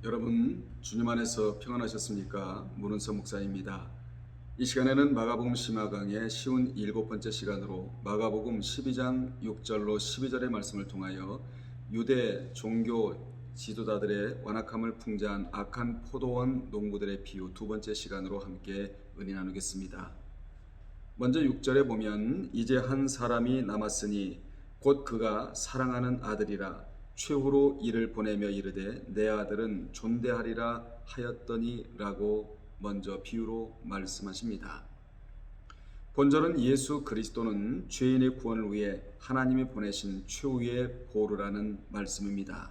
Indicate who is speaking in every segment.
Speaker 1: 여러분 주님 안에서 평안하셨습니까? 문은서 목사입니다. 이 시간에는 마가복음 심화강의 쉬운 7번째 시간으로 마가복음 12장 6절로 12절의 말씀을 통하여 유대 종교 지도자들의 완악함을 풍자한 악한 포도원 농부들의 비유 두 번째 시간으로 함께 은혜 나누겠습니다. 먼저 6절에 보면 이제 한 사람이 남았으니 곧 그가 사랑하는 아들이라 최후로 이를 보내며 이르되 내 아들은 존대하리라 하였더니라고 먼저 비유로 말씀하십니다. 본절은 예수 그리스도는 죄인의 구원을 위해 하나님이 보내신 최후의 보루라는 말씀입니다.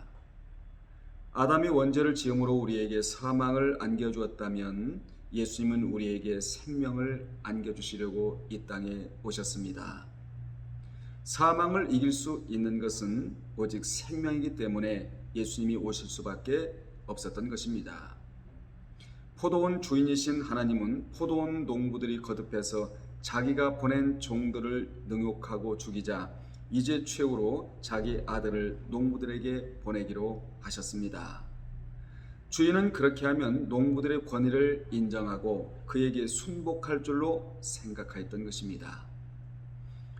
Speaker 1: 아담이 원죄를 지음으로 우리에게 사망을 안겨주었다면 예수님은 우리에게 생명을 안겨주시려고 이 땅에 오셨습니다. 사망을 이길 수 있는 것은 오직 생명이기 때문에 예수님이 오실 수밖에 없었던 것입니다. 포도원 주인이신 하나님은 포도원 농부들이 거듭해서 자기가 보낸 종들을 능욕하고 죽이자 이제 최후로 자기 아들을 농부들에게 보내기로 하셨습니다. 주인은 그렇게 하면 농부들의 권위를 인정하고 그에게 순복할 줄로 생각하였던 것입니다.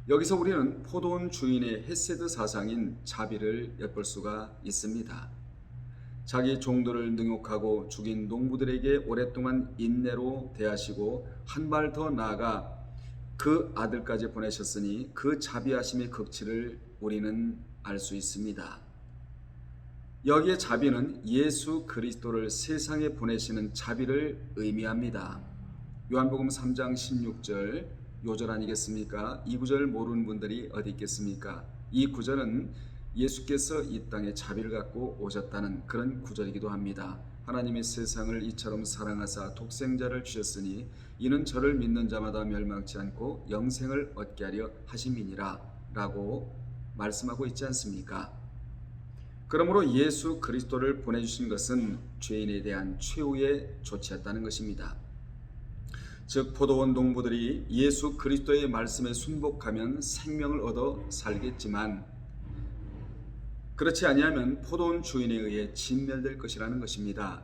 Speaker 1: 여기서 우리는 포도원 주인의 헤세드 사상인 자비를 엿볼 수가 있습니다. 자기 종들을 능욕하고 죽인 농부들에게 오랫동안 인내로 대하시고 한 발 더 나아가 그 아들까지 보내셨으니 그 자비하심의 극치를 우리는 알 수 있습니다. 여기에 자비는 예수 그리스도를 세상에 보내시는 자비를 의미합니다. 요한복음 3장 16절 요절 아니겠습니까? 이 구절 모르는 분들이 어디 있겠습니까? 이 구절은 예수께서 이 땅에 자비를 갖고 오셨다는 그런 구절이기도 합니다. 하나님이 세상을 이처럼 사랑하사 독생자를 주셨으니 이는 저를 믿는 자마다 멸망치 않고 영생을 얻게 하려 하심이니라 라고 말씀하고 있지 않습니까? 그러므로 예수 그리스도를 보내주신 것은 죄인에 대한 최후의 조치였다는 것입니다. 즉 포도원 농부들이 예수 그리스도의 말씀에 순복하면 생명을 얻어 살겠지만 그렇지 아니하면 포도원 주인에 의해 진멸될 것이라는 것입니다.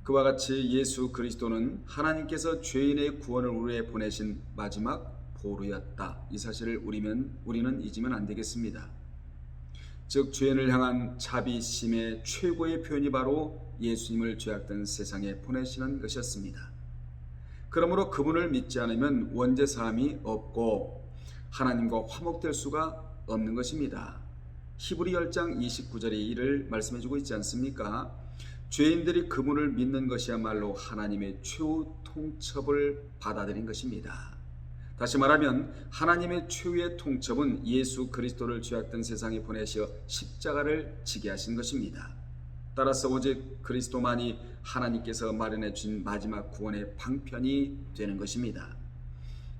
Speaker 1: 그와 같이 예수 그리스도는 하나님께서 죄인의 구원을 우리에 보내신 마지막 보루였다. 이 사실을 우리는 잊으면 안 되겠습니다. 즉 죄인을 향한 자비심의 최고의 표현이 바로 예수님을 죄악된 세상에 보내시는 것이었습니다. 그러므로 그분을 믿지 않으면 원죄 사함이 없고 하나님과 화목될 수가 없는 것입니다. 히브리 10장 29절이 이를 말씀해주고 있지 않습니까? 죄인들이 그분을 믿는 것이야말로 하나님의 최후 통첩을 받아들인 것입니다. 다시 말하면 하나님의 최후의 통첩은 예수 그리스도를 죄악된 세상에 보내셔 십자가를 지게 하신 것입니다. 따라서 오직 그리스도만이 하나님께서 마련해 주신 마지막 구원의 방편이 되는 것입니다.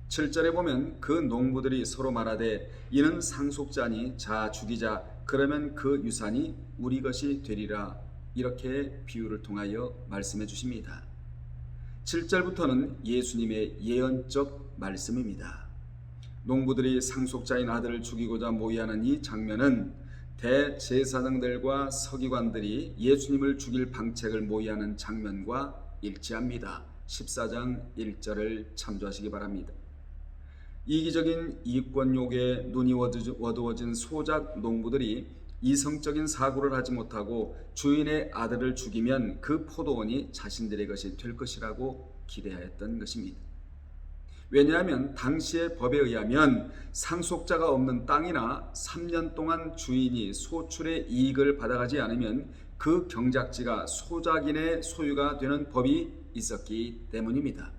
Speaker 1: 7절에 보면 그 농부들이 서로 말하되 이는 상속자니 자 죽이자 그러면 그 유산이 우리 것이 되리라 이렇게 비유를 통하여 말씀해 주십니다. 7절부터는 예수님의 예언적 말씀입니다. 농부들이 상속자인 아들을 죽이고자 모의하는 이 장면은 대제사장들과 서기관들이 예수님을 죽일 방책을 모의하는 장면과 일치합니다. 14장 1절을 참조하시기 바랍니다. 이기적인 이권욕에 눈이 어두워진 소작 농부들이 이성적인 사고를 하지 못하고 주인의 아들을 죽이면 그 포도원이 자신들의 것이 될 것이라고 기대하였던 것입니다. 왜냐하면 당시의 법에 의하면 상속자가 없는 땅이나 3년 동안 주인이 소출의 이익을 받아가지 않으면 그 경작지가 소작인의 소유가 되는 법이 있었기 때문입니다.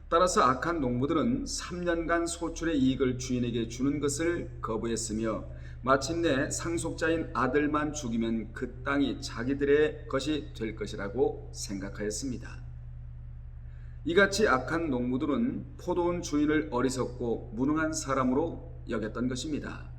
Speaker 1: 따라서 악한 농부들은 3년간 소출의 이익을 주인에게 주는 것을 거부했으며 마침내 상속자인 아들만 죽이면 그 땅이 자기들의 것이 될 것이라고 생각하였습니다. 이같이 악한 농부들은 포도원 주인을 어리석고 무능한 사람으로 여겼던 것입니다.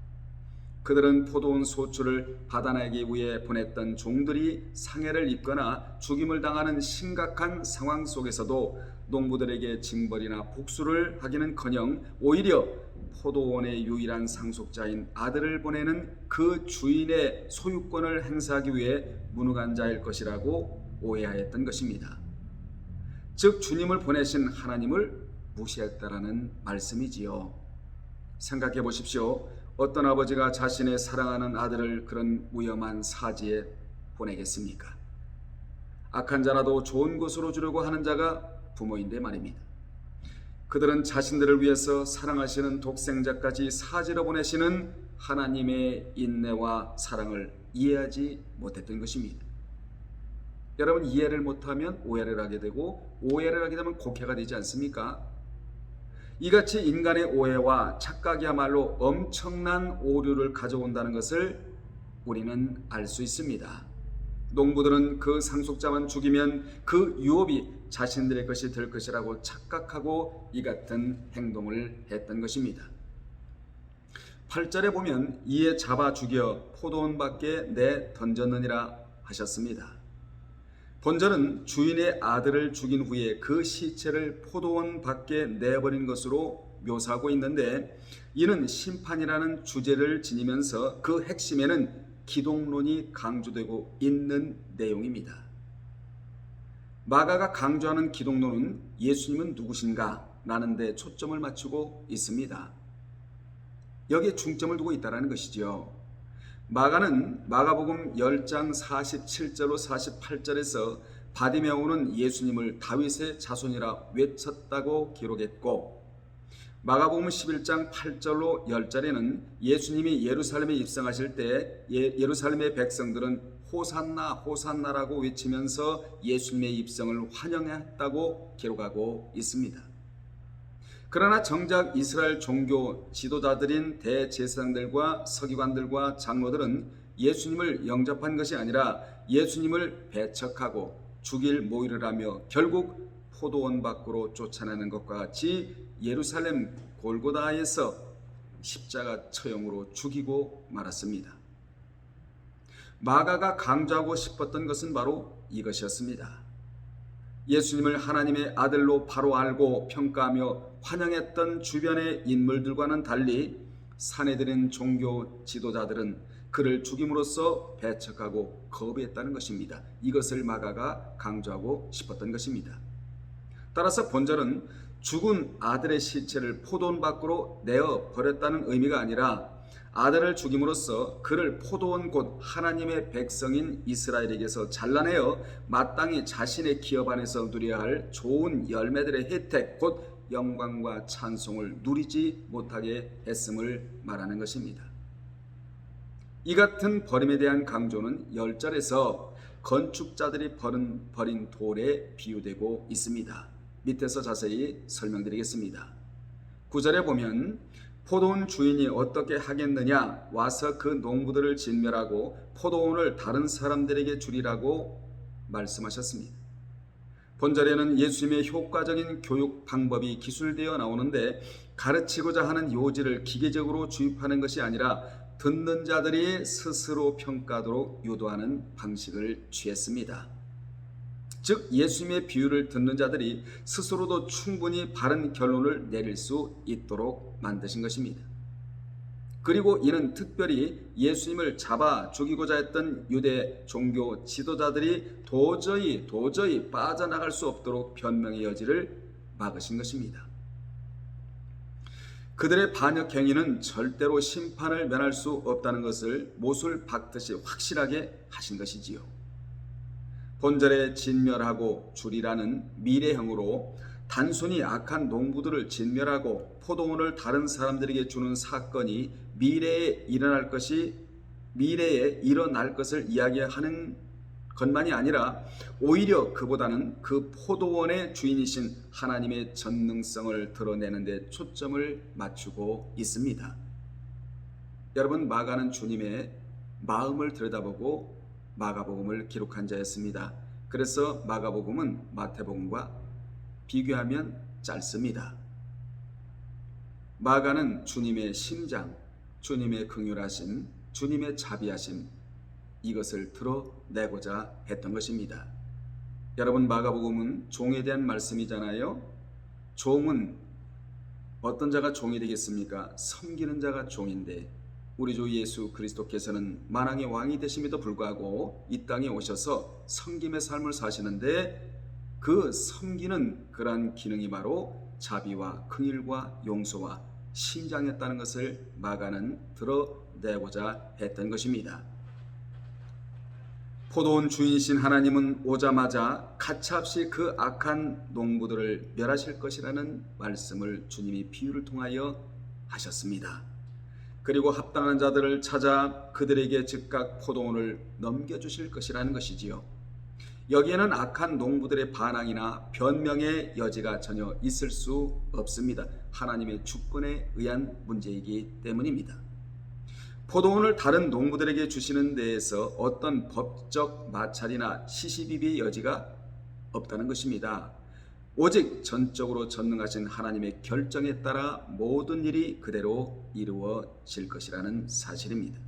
Speaker 1: 그들은 포도원 소출을 받아내기 위해 보냈던 종들이 상해를 입거나 죽임을 당하는 심각한 상황 속에서도 농부들에게 징벌이나 복수를 하기는커녕 오히려 포도원의 유일한 상속자인 아들을 보내는 그 주인의 소유권을 행사하기 위해 무능한 자일 것이라고 오해하였던 것입니다. 즉 주님을 보내신 하나님을 무시했다라는 말씀이지요. 생각해 보십시오. 어떤 아버지가 자신의 사랑하는 아들을 그런 위험한 사지에 보내겠습니까? 악한 자라도 좋은 것으로 주려고 하는 자가 부모인데 말입니다. 그들은 자신들을 위해서 사랑하시는 독생자까지 사지로 보내시는 하나님의 인내와 사랑을 이해하지 못했던 것입니다. 여러분, 이해를 못하면 오해를 하게 되고 오해를 하게 되면 곡해가 되지 않습니까? 이같이 인간의 오해와 착각이야말로 엄청난 오류를 가져온다는 것을 우리는 알 수 있습니다. 농부들은 그 상속자만 죽이면 그 유업이 자신들의 것이 될 것이라고 착각하고 이 같은 행동을 했던 것입니다. 8절에 보면 이에 잡아 죽여 포도원 밖에 내 던졌느니라 하셨습니다. 본절은 주인의 아들을 죽인 후에 그 시체를 포도원 밖에 내버린 것으로 묘사하고 있는데, 이는 심판이라는 주제를 지니면서 그 핵심에는 기독론이 강조되고 있는 내용입니다. 마가가 강조하는 기독론은 예수님은 누구신가 라는 데 초점을 맞추고 있습니다. 여기에 중점을 두고 있다는 것이죠. 마가는 마가복음 10장 47절로 48절에서 바디메오는 예수님을 다윗의 자손이라 외쳤다고 기록했고, 마가복음 11장 8절로 10절에는 예수님이 예루살렘에 입성하실 때 예루살렘의 백성들은 호산나 호산나라고 외치면서 예수님의 입성을 환영했다고 기록하고 있습니다. 그러나 정작 이스라엘 종교 지도자들인 대제사장들과 서기관들과 장로들은 예수님을 영접한 것이 아니라 예수님을 배척하고 죽일 모의를 하며 결국 포도원 밖으로 쫓아내는 것과 같이 예루살렘 골고다에서 십자가 처형으로 죽이고 말았습니다. 마가가 강조하고 싶었던 것은 바로 이것이었습니다. 예수님을 하나님의 아들로 바로 알고 평가하며 환영했던 주변의 인물들과는 달리 사내들인 종교 지도자들은 그를 죽임으로써 배척하고 거부했다는 것입니다. 이것을 마가가 강조하고 싶었던 것입니다. 따라서 본절은 죽은 아들의 시체를 포도원 밖으로 내어 버렸다는 의미가 아니라 아들을 죽임으로써 그를 포도원 곧 하나님의 백성인 이스라엘에게서 잘라내어 마땅히 자신의 기업 안에서 누려야 할 좋은 열매들의 혜택 곧 영광과 찬송을 누리지 못하게 했음을 말하는 것입니다. 이 같은 버림에 대한 강조는 10절에서 건축자들이 버린 돌에 비유되고 있습니다. 밑에서 자세히 설명드리겠습니다. 9절에 보면 포도원 주인이 어떻게 하겠느냐, 와서 그 농부들을 진멸하고 포도원을 다른 사람들에게 주리라고 말씀하셨습니다. 본절에는 예수님의 효과적인 교육 방법이 기술되어 나오는데, 가르치고자 하는 요지를 기계적으로 주입하는 것이 아니라 듣는 자들이 스스로 평가하도록 유도하는 방식을 취했습니다. 즉 예수님의 비유를 듣는 자들이 스스로도 충분히 바른 결론을 내릴 수 있도록 만드신 것입니다. 그리고 이는 특별히 예수님을 잡아 죽이고자 했던 유대 종교 지도자들이 도저히 빠져나갈 수 없도록 변명의 여지를 막으신 것입니다. 그들의 반역 행위는 절대로 심판을 면할 수 없다는 것을 못을 박듯이 확실하게 하신 것이지요. 본절에 진멸하고 주리라는 미래형으로 단순히 악한 농부들을 진멸하고 포도원을 다른 사람들에게 주는 사건이 미래에 일어날 것을 이야기하는 것만이 아니라 오히려 그보다는 그 포도원의 주인이신 하나님의 전능성을 드러내는 데 초점을 맞추고 있습니다. 여러분, 마가는 주님의 마음을 들여다보고 마가복음을 기록한 자였습니다. 그래서 마가복음은 마태복음과 비교하면 짧습니다. 마가는 주님의 심장, 주님의 긍휼하심, 주님의 자비하심, 이것을 드러내고자 했던 것입니다. 여러분, 마가복음은 종에 대한 말씀이잖아요. 종은 어떤 자가 종이 되겠습니까? 섬기는 자가 종인데 우리 주 예수 그리스도께서는 만왕의 왕이 되심에도 불구하고 이 땅에 오셔서 섬김의 삶을 사시는데 그 섬기는 그러한 기능이 바로 자비와 긍휼과 용서와 신장이었다는 것을 마가는 드러내고자 했던 것입니다. 포도원 주인이신 하나님은 오자마자 가차없이 그 악한 농부들을 멸하실 것이라는 말씀을 주님이 비유를 통하여 하셨습니다. 그리고 합당한 자들을 찾아 그들에게 즉각 포도원을 넘겨주실 것이라는 것이지요. 여기에는 악한 농부들의 반항이나 변명의 여지가 전혀 있을 수 없습니다. 하나님의 주권에 의한 문제이기 때문입니다. 포도원을 다른 농부들에게 주시는 데에서 어떤 법적 마찰이나 시시비비의 여지가 없다는 것입니다. 오직 전적으로 전능하신 하나님의 결정에 따라 모든 일이 그대로 이루어질 것이라는 사실입니다.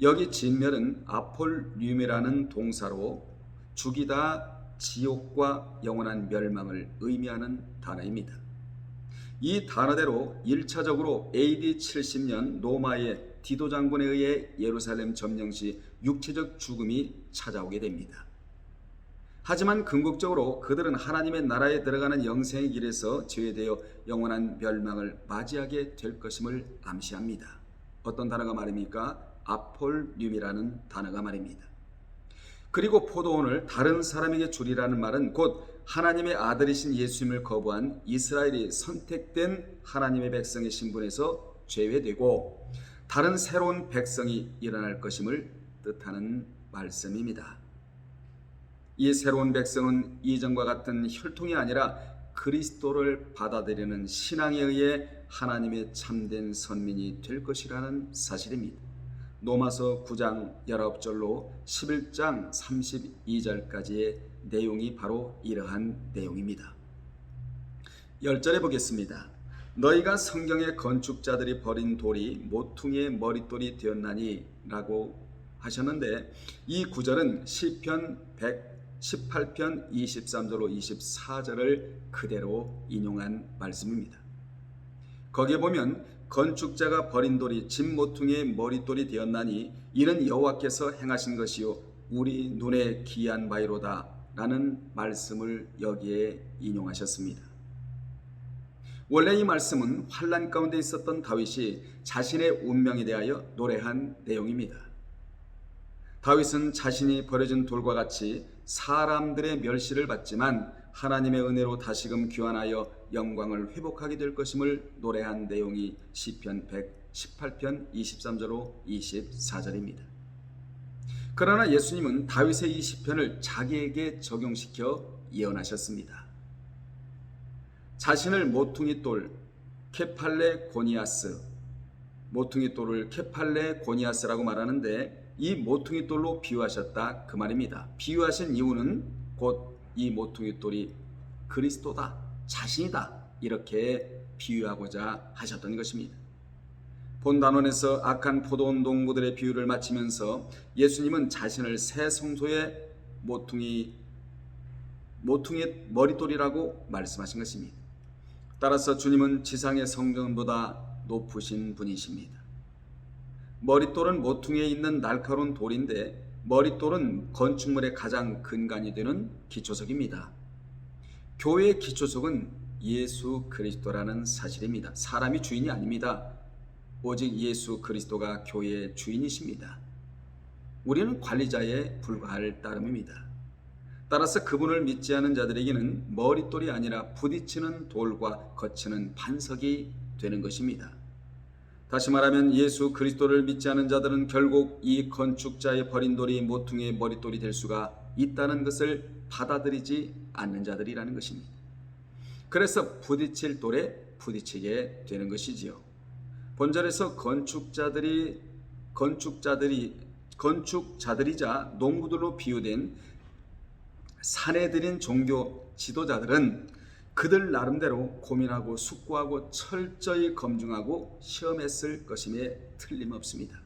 Speaker 1: 여기 진멸은 아폴류메라는 동사로 죽이다, 지옥과 영원한 멸망을 의미하는 단어입니다. 이 단어대로 1차적으로 AD 70년 로마의 디도 장군에 의해 예루살렘 점령 시 육체적 죽음이 찾아오게 됩니다. 하지만 궁극적으로 그들은 하나님의 나라에 들어가는 영생의 길에서 제외되어 영원한 멸망을 맞이하게 될 것임을 암시합니다. 어떤 단어가 말입니까? 아폴륨이라는 단어가 말입니다. 그리고 포도원을 다른 사람에게 주리라는 말은 곧 하나님의 아들이신 예수님을 거부한 이스라엘이 선택된 하나님의 백성의 신분에서 제외되고 다른 새로운 백성이 일어날 것임을 뜻하는 말씀입니다. 이 새로운 백성은 이전과 같은 혈통이 아니라 그리스도를 받아들이는 신앙에 의해 하나님의 참된 선민이 될 것이라는 사실입니다. 로마서 9장 19절로 11장 32절까지의 내용이 바로 이러한 내용입니다. 10절에 보겠습니다. 너희가 성경의 건축자들이 버린 돌이 모퉁이의 머릿돌이 되었나니 라고 하셨는데 이 구절은 시편 118편 23절로 24절을 그대로 인용한 말씀입니다. 거기에 보면 건축자가 버린 돌이 집 모퉁이의 머릿돌이 되었나니 이는 여호와께서 행하신 것이요 우리 눈에 기이한 바이로다 라는 말씀을 여기에 인용하셨습니다. 원래 이 말씀은 환난 가운데 있었던 다윗이 자신의 운명에 대하여 노래한 내용입니다. 다윗은 자신이 버려진 돌과 같이 사람들의 멸시를 받지만 하나님의 은혜로 다시금 귀환하여 영광을 회복하게 될 것임을 노래한 내용이 시편 118편 23절로 24절입니다. 그러나 예수님은 다윗의 이 시편을 자기에게 적용시켜 예언하셨습니다. 자신을 모퉁이 돌 케팔레 고니아스, 모퉁이 돌을 케팔레 고니아스라고 말하는데 이 모퉁이 돌로 비유하셨다 그 말입니다. 비유하신 이유는 곧 이 모퉁이 돌이 그리스도다, 자신이다 이렇게 비유하고자 하셨던 것입니다. 본 단원에서 악한 포도원 농부들의 비유를 마치면서 예수님은 자신을 새 성소의 모퉁이의 머릿돌이라고 말씀하신 것입니다. 따라서 주님은 지상의 성전보다 높으신 분이십니다. 머릿돌은 모퉁이에 있는 날카로운 돌인데 머릿돌은 건축물의 가장 근간이 되는 기초석입니다. 교회의 기초석은 예수 그리스도라는 사실입니다. 사람이 주인이 아닙니다. 오직 예수 그리스도가 교회의 주인이십니다. 우리는 관리자에 불과할 따름입니다. 따라서 그분을 믿지 않은 자들에게는 머릿돌이 아니라 부딪히는 돌과 거치는 반석이 되는 것입니다. 다시 말하면 예수 그리스도를 믿지 않은 자들은 결국 이 건축자의 버린 돌이 모퉁이의 머릿돌이 될 수가 있다는 것을 받아들이지 않는 자들이라는 것입니다. 그래서 부딪힐 돌에 부딪히게 되는 것이지요. 본절에서 건축자들이자 농부들로 비유된 사내들인 종교 지도자들은 그들 나름대로 고민하고 숙고하고 철저히 검증하고 시험했을 것임에 틀림없습니다.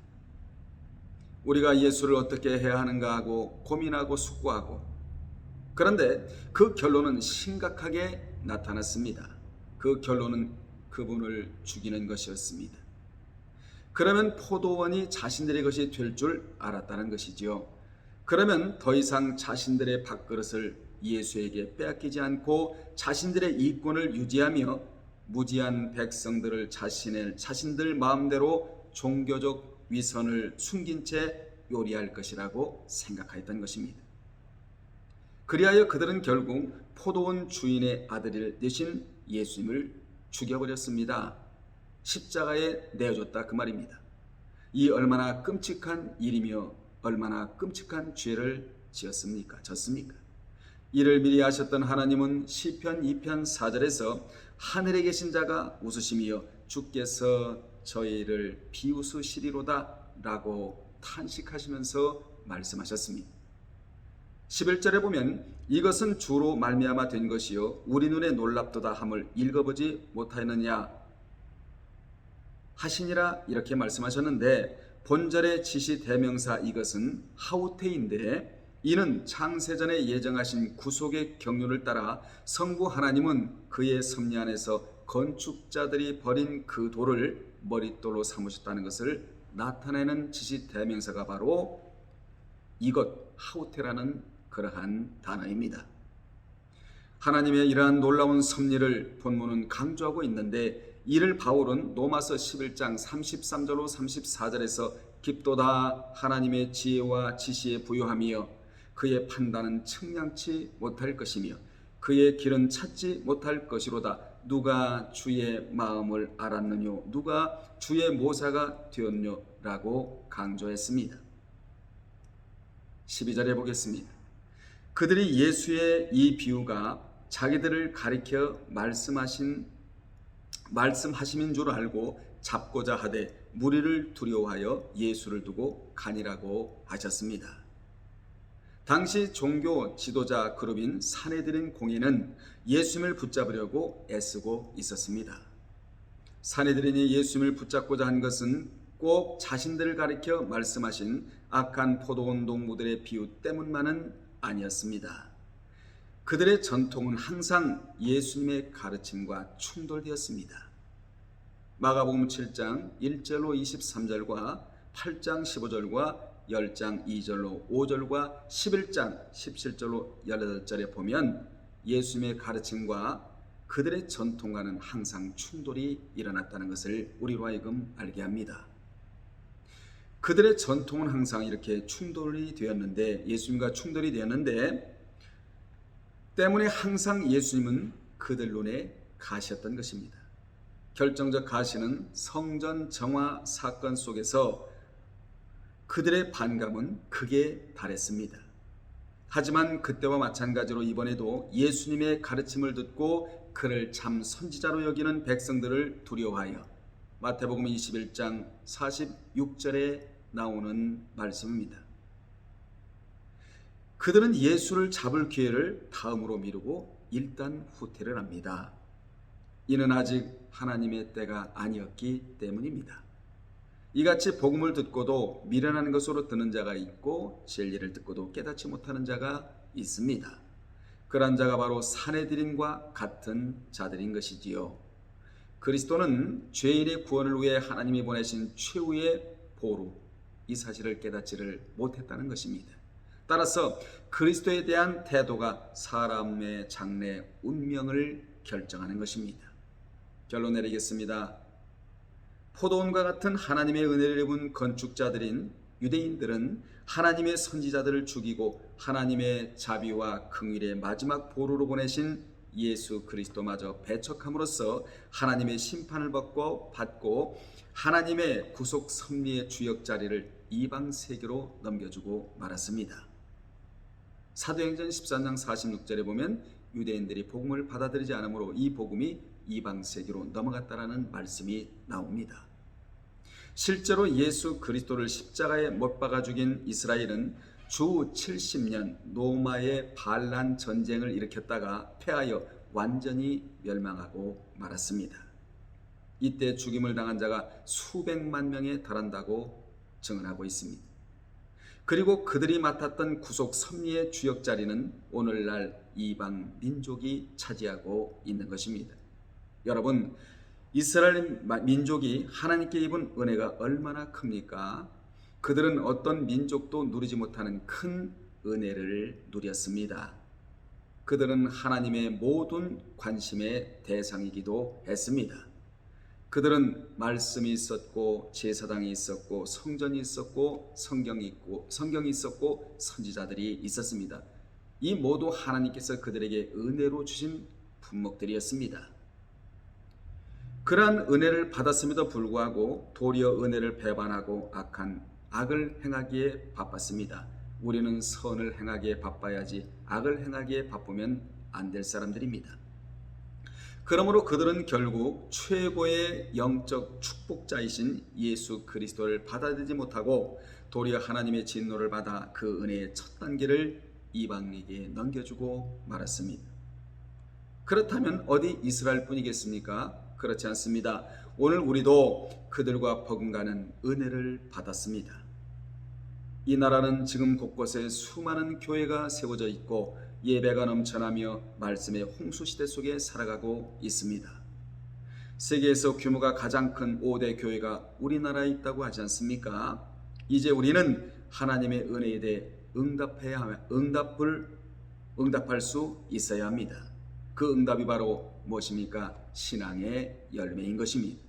Speaker 1: 우리가 예수를 어떻게 해야 하는가 하고 고민하고 숙고하고 그런데 그 결론은 심각하게 나타났습니다. 그 그분을 죽이는 것이었습니다. 그러면 포도원이 자신들의 것이 될 줄 알았다는 것이지요. 그러면 더 이상 자신들의 밥그릇을 예수에게 빼앗기지 않고 자신들의 이권을 유지하며 무지한 백성들을 자신들 마음대로 종교적 위선을 숨긴 채 요리할 것이라고 생각하였던 것입니다. 그리하여 그들은 결국 포도원 주인의 아들을 대신 예수님을 죽여버렸습니다. 십자가에 내어줬다 그 말입니다. 이 얼마나 끔찍한 일이며 얼마나 끔찍한 죄를 졌습니까? 이를 미리 아셨던 하나님은 시편 2편 4절에서 하늘에 계신 자가 웃으시며 주께서 저희를 비웃으시리로다 라고 탄식하시면서 말씀하셨습니다. 11절에 보면 이것은 주로 말미암아 된 것이요 우리 눈에 놀랍도다 함을 읽어보지 못하였느냐 하시니라 이렇게 말씀하셨는데, 본절의 지시 대명사 이것은 하우테인데 이는 창세전에 예정하신 구속의 경륜을 따라 성부 하나님은 그의 섭리 안에서 건축자들이 버린 그 돌을 머릿돌로 삼으셨다는 것을 나타내는 지시 대명사가 바로 이것 하우테라는 그러한 단어입니다. 하나님의 이러한 놀라운 섭리를 본문은 강조하고 있는데, 이를 바울은 로마서 11장 33절로 34절에서 깊도다 하나님의 지혜와 지시에 부요하며 그의 판단은 측량치 못할 것이며 그의 길은 찾지 못할 것이로다. 누가 주의 마음을 알았느뇨 누가 주의 모사가 되었뇨 라고 강조했습니다. 12절에 보겠습니다. 그들이 예수의 이 비유가 자기들을 가리켜 말씀하심인 줄 알고 잡고자 하되 무리를 두려워하여 예수를 두고 가니라고 하셨습니다. 당시 종교 지도자 그룹인 산헤드린 공회는 예수님을 붙잡으려고 애쓰고 있었습니다. 산헤드린이 예수님을 붙잡고자 한 것은 꼭 자신들을 가리켜 말씀하신 악한 포도원 농부들의 비유 때문만은 아니었습니다. 그들의 전통은 항상 예수님의 가르침과 충돌되었습니다. 마가복음 7장 1절로 23절과 8장 15절과 10장 2절로 5절과 11장 17절로 18절에 보면 예수님의 가르침과 그들의 전통과는 항상 충돌이 일어났다는 것을 우리로 하여금 알게 합니다. 그들의 전통은 항상 이렇게 충돌이 되었는데, 예수님과 충돌이 되었는데 때문에 항상 예수님은 그들 눈에 가시였던 것입니다. 결정적 가시는 성전 정화 사건 속에서 그들의 반감은 극에 달했습니다. 하지만 그때와 마찬가지로 이번에도 예수님의 가르침을 듣고 그를 참 선지자로 여기는 백성들을 두려워하여 마태복음 21장 46절에 나오는 말씀입니다. 그들은 예수를 잡을 기회를 다음으로 미루고 일단 후퇴를 합니다. 이는 아직 하나님의 때가 아니었기 때문입니다. 이같이 복음을 듣고도 미련한 것으로 드는 자가 있고 진리를 듣고도 깨닫지 못하는 자가 있습니다. 그러한 자가 바로 산헤드린과 같은 자들인 것이지요. 그리스도는 죄인의 구원을 위해 하나님이 보내신 최후의 보루, 이 사실을 깨닫지를 못했다는 것입니다. 따라서 그리스도에 대한 태도가 사람의 장래 운명을 결정하는 것입니다. 결론 내리겠습니다. 포도원과 같은 하나님의 은혜를 입은 건축자들인 유대인들은 하나님의 선지자들을 죽이고 하나님의 자비와 긍휼의 마지막 보루로 보내신 예수 그리스도마저 배척함으로써 하나님의 심판을 받고 하나님의 구속 섭리의 주역 자리를 이방 세계로 넘겨주고 말았습니다. 사도행전 14장 46절에 보면 유대인들이 복음을 받아들이지 않으므로 이 복음이 이방 세계로 넘어갔다라는 말씀이 나옵니다. 실제로 예수 그리스도를 십자가에 못 박아 죽인 이스라엘은 주 70년 로마의 반란 전쟁을 일으켰다가 패하여 완전히 멸망하고 말았습니다. 이때 죽임을 당한 자가 수백만 명에 달한다고 증언하고 있습니다. 그리고 그들이 맡았던 구속 섭리의 주역 자리는 오늘날 이방 민족이 차지하고 있는 것입니다. 여러분, 이스라엘 민족이 하나님께 입은 은혜가 얼마나 큽니까? 그들은 어떤 민족도 누리지 못하는 큰 은혜를 누렸습니다. 그들은 하나님의 모든 관심의 대상이기도 했습니다. 그들은 말씀이 있었고 제사당이 있었고 성전이 있었고 성경이 있었고 선지자들이 있었습니다. 이 모두 하나님께서 그들에게 은혜로 주신 품목들이었습니다. 그러한 은혜를 받았음에도 불구하고 도리어 은혜를 배반하고 악을 행하기에 바빴습니다. 우리는 선을 행하기에 바빠야지 악을 행하기에 바쁘면 안 될 사람들입니다. 그러므로 그들은 결국 최고의 영적 축복자이신 예수 그리스도를 받아들이지 못하고 도리어 하나님의 진노를 받아 그 은혜의 첫 단계를 이방에게 넘겨주고 말았습니다. 그렇다면 어디 이스라엘 뿐이겠습니까? 그렇지 않습니다. 오늘 우리도 그들과 버금가는 은혜를 받았습니다. 이 나라는 지금 곳곳에 수많은 교회가 세워져 있고 예배가 넘쳐나며 말씀의 홍수시대 속에 살아가고 있습니다. 세계에서 규모가 가장 큰 5대 교회가 우리나라에 있다고 하지 않습니까? 이제 우리는 하나님의 은혜에 대해 응답할 수 있어야 합니다. 그 응답이 바로 무엇입니까? 신앙의 열매인 것입니다.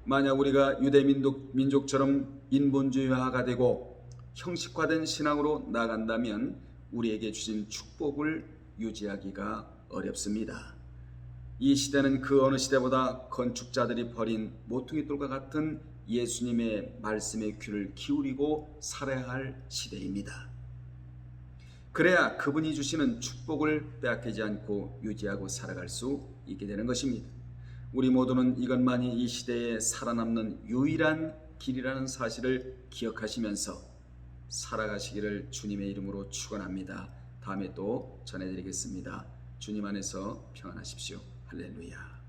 Speaker 1: 만약 우리가 유대 민족처럼 인본주의화가 되고 형식화된 신앙으로 나간다면 우리에게 주신 축복을 유지하기가 어렵습니다. 이 시대는 그 어느 시대보다 건축자들이 버린 모퉁이돌과 같은 예수님의 말씀의 귀를 기울이고 살아야 할 시대입니다. 그래야 그분이 주시는 축복을 빼앗기지 않고 유지하고 살아갈 수 있게 되는 것입니다. 우리 모두는 이것만이 이 시대에 살아남는 유일한 길이라는 사실을 기억하시면서 살아가시기를 주님의 이름으로 축원합니다. 다음에 또 전해드리겠습니다. 주님 안에서 평안하십시오. 할렐루야.